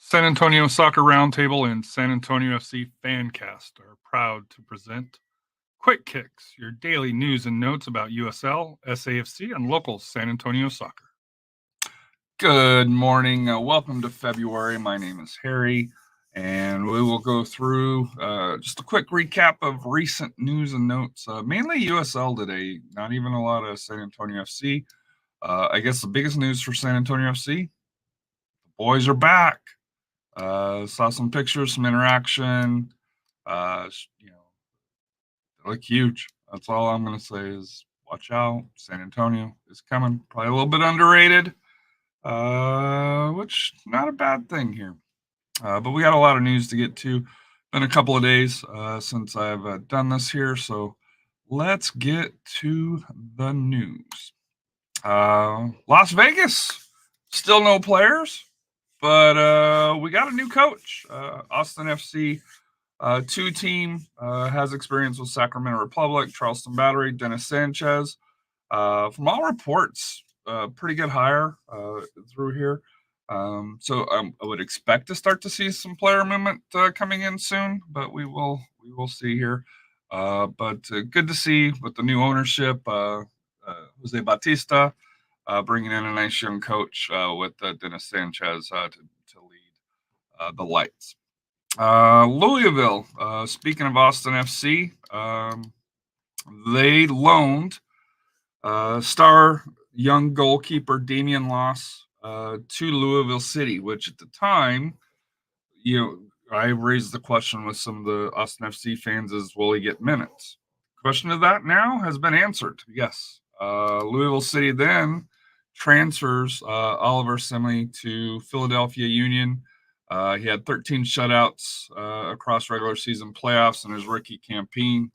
San Antonio Soccer Roundtable and San Antonio FC Fancast are proud to present Quick Kicks, your daily news and notes about USL, SAFC, and local San Antonio soccer. Good morning. Welcome to February. My name is Harry, and we will go through just a quick recap of recent news and notes, mainly USL today, not even a lot of San Antonio FC. I guess the biggest news for San Antonio FC, the boys are back. Saw some pictures, some interaction. They look huge. That's all I'm going to say is watch out. San Antonio is coming. Probably a little bit underrated. Which not a bad thing here. But we got a lot of news to get to. Been a couple of days since I've done this here, so let's get to the news. Las Vegas, still no players, but we got a new coach. Austin FC 2 team has experience with Sacramento Republic, Charleston Battery, Dennis Sanchez. From all reports, pretty good hire through here. So I would expect to start to see some player movement coming in soon, but we will see here. But good to see with the new ownership, Jose Batista bringing in a nice young coach with Dennis Sanchez to lead the Lights. Louisville, speaking of Austin FC, they loaned star young goalkeeper Damian Loss to Louisville City, which at the time, I raised the question with some of the Austin FC fans is, will he get minutes? Question of that now has been answered. Yes. Louisville City then transfers Oliver Simley to Philadelphia Union. He had 13 shutouts across regular season playoffs in his rookie campaign.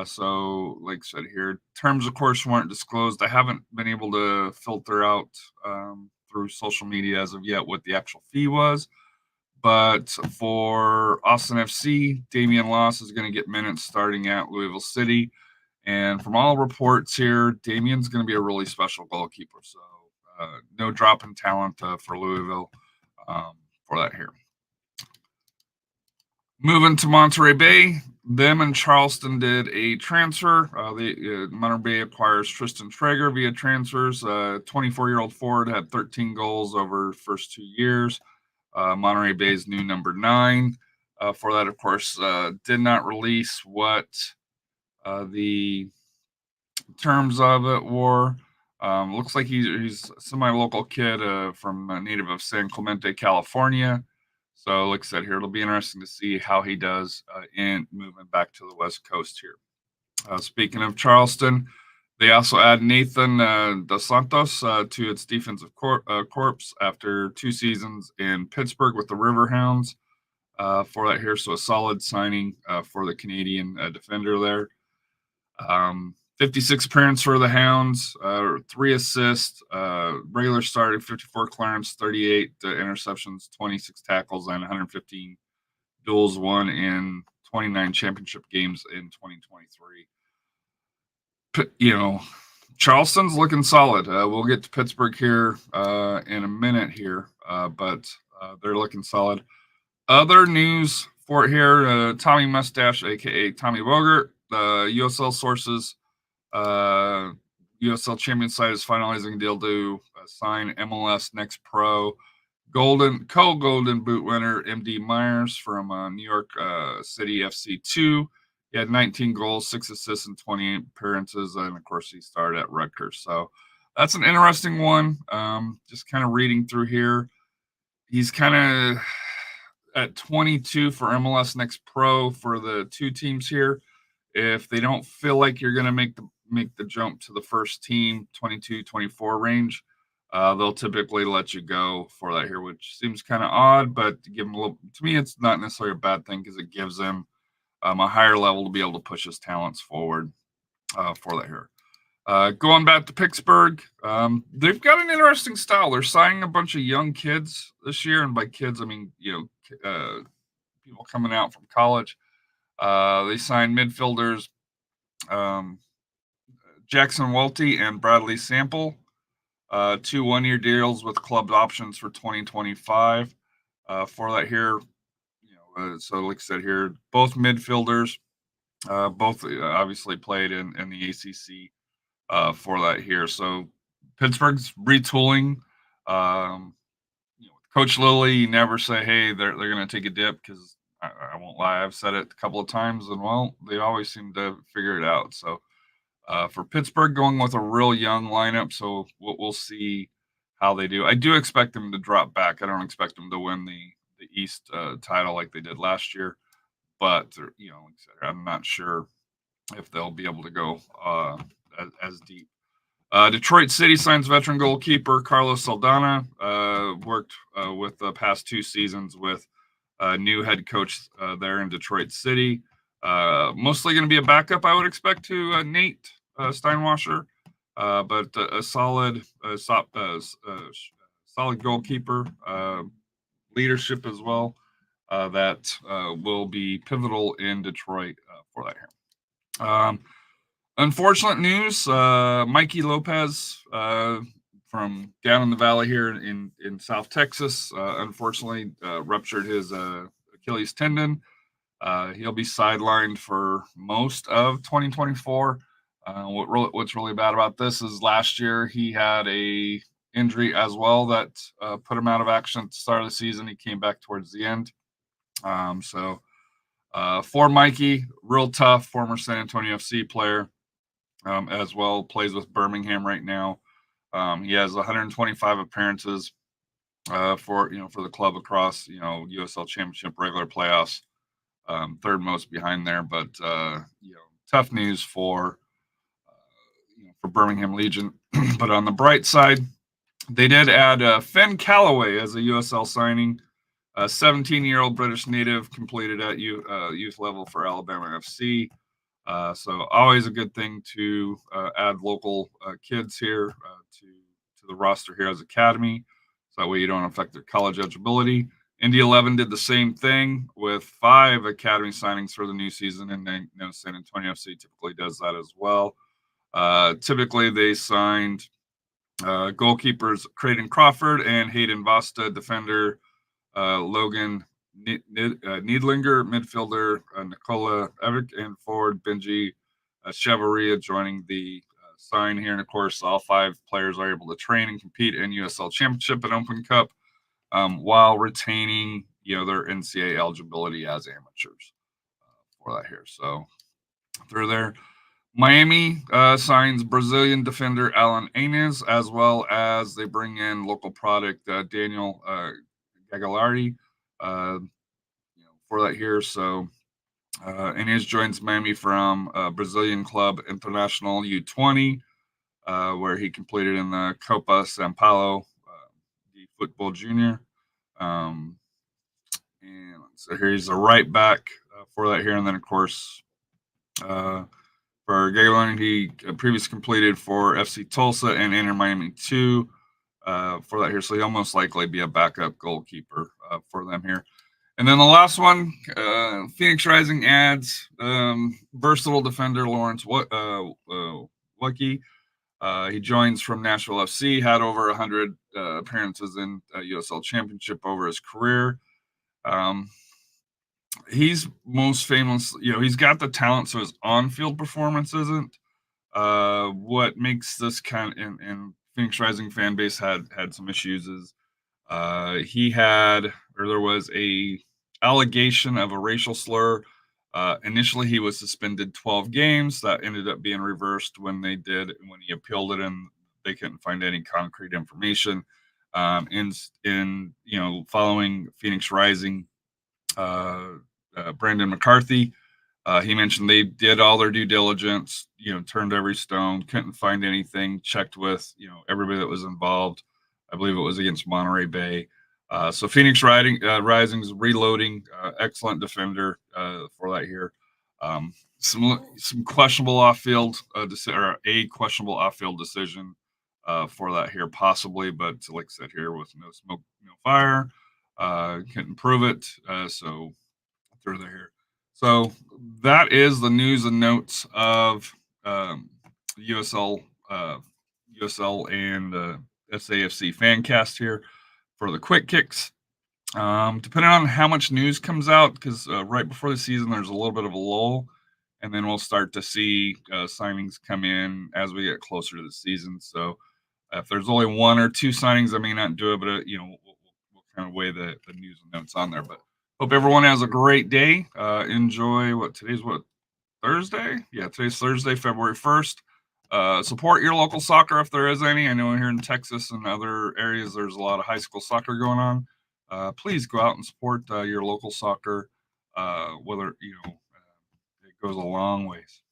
So, like I said here, terms, of course, weren't disclosed. I haven't been able to filter out through social media as of yet what the actual fee was. But for Austin FC, Damian Loss is going to get minutes starting at Louisville City. And from all reports here, Damian's going to be a really special goalkeeper. So, no drop in talent for Louisville for that here. Moving to Monterey Bay, them and Charleston did a transfer. Monterey Bay acquires Tristan Traeger via transfers. 24-year-old forward had 13 goals over the first 2 years. Monterey Bay's new number 9. For that, of course, did not release what the terms of it were. Looks like he's a semi-local kid from a native of San Clemente, California. So, like I said here, it'll be interesting to see how he does in moving back to the West Coast here. Speaking of Charleston, they also add Nathan Dossantos to its defensive corps after 2 seasons in Pittsburgh with the Riverhounds for that here. So, a solid signing for the Canadian defender there. 56 appearances for the Hounds, 3 assists, regular starting, 54 clearance, 38 interceptions, 26 tackles, and 115 duels won in 29 championship games in 2023. Charleston's looking solid. We'll get to Pittsburgh here in a minute here, but they're looking solid. Other news for it here, Tommy Mustache, a.k.a. Tommy Bogert, USL sources, USL champion side is finalizing a deal to sign MLS Next Pro co-golden boot winner MD Myers from New York City FC 2. He had 19 goals, 6 assists, and 28 appearances, and of course he started at Rutgers. So that's an interesting one. Just kind of reading through here, he's kind of at 22 for MLS Next Pro for the 2 teams here. If they don't feel like you're going to make the jump to the first team, 22, 24 range, they'll typically let you go for that here, which seems kind of odd, but to give him to me, it's not necessarily a bad thing because it gives him a higher level to be able to push his talents forward for that here. Going back to Pittsburgh, they've got an interesting style. They're signing a bunch of young kids this year, and by kids, I mean, people coming out from college. They signed midfielders Jackson Welty and Bradley Sample, 2 one-year deals with club options for 2025. for that here. So like I said here, both midfielders, both obviously played in the ACC for that here. So Pittsburgh's retooling. Coach Lilly, you never say, hey, they're going to take a dip, because I won't lie, I've said it a couple of times, and well, they always seem to figure it out. So for Pittsburgh, going with a real young lineup, so we'll see how they do. I do expect them to drop back. I don't expect them to win the East title like they did last year, but like I said, I'm not sure if they'll be able to go as deep. Detroit City signs veteran goalkeeper Carlos Saldana. Worked with the past 2 seasons with new head coach there in Detroit City. Mostly going to be a backup, I would expect, to Nate Steinwasser, but a solid goalkeeper, leadership as well, that will be pivotal in Detroit for that here. Unfortunate news, Mikey Lopez from down in the valley here in South Texas, unfortunately ruptured his Achilles tendon. He'll be sidelined for most of 2024. What's really bad about this is last year he had a injury as well that put him out of action at the start of the season. He came back towards the end. For Mikey, real tough, former San Antonio FC player. As well, plays with Birmingham right now. He has 125 appearances for the club across USL Championship, regular playoffs, third most behind there. But tough news for Birmingham Legion. But on the bright side, they did add Finn Callaway as a USL signing. A 17-year-old British native, completed at youth level for Alabama FC. So always a good thing to add local kids here to the roster here as academy. So that way you don't affect their college eligibility. Indy 11 did the same thing with 5 academy signings for the new season, and then San Antonio FC typically does that as well. Typically they signed goalkeepers Creighton Crawford and Hayden Vasta, defender Logan Needlinger, midfielder Nicola Evick, and forward Benji Chavaria joining the sign here. And of course, all 5 players are able to train and compete in USL Championship and Open Cup while retaining their NCAA eligibility as amateurs for that here. So through there. Miami signs Brazilian defender Alan Anes, as well as they bring in local product Daniel Gagliardi for that here. So Inez joins Miami from Brazilian club International U20, where he completed in the Copa São Paulo the football junior. And so here he's a right back for that here. And then, of course, for Gagliardi, he previously completed for FC Tulsa and Inter Miami 2 for that here. So he'll most likely be a backup goalkeeper for them here. And then the last one, Phoenix Rising adds versatile defender Lawrence Wucky. He joins from Nashville FC, had over 100 appearances in USL Championship over his career. He's most famous, he's got the talent, so his on-field performance isn't. What makes this and Phoenix Rising fan base had some issues is there was a allegation of a racial slur. Initially, he was suspended 12 games. That ended up being reversed when he appealed it, and they couldn't find any concrete information. Following Phoenix Rising, Brandon McCarthy, he mentioned they did all their due diligence, turned every stone, couldn't find anything, checked with, everybody that was involved. I believe it was against Monterey Bay. So Phoenix Rising's reloading, excellent defender for that here. Some questionable off-field a questionable off-field decision for that here, possibly, but like I said here, with no smoke, no fire, couldn't prove it. So through there here. So that is the news and notes of USL and SAFC Fancast here for the quick kicks. Depending on how much news comes out, because right before the season, there's a little bit of a lull, and then we'll start to see signings come in as we get closer to the season. So if there's only 1 or 2 signings, I may not do it, but we'll kind of weigh the news and notes on there. But hope everyone has a great day. Enjoy today's Thursday? Yeah, today's Thursday, February 1st. Support your local soccer if there is any. I know here in Texas and other areas there's a lot of high school soccer going on. Please go out and support your local soccer. Whether it goes a long ways.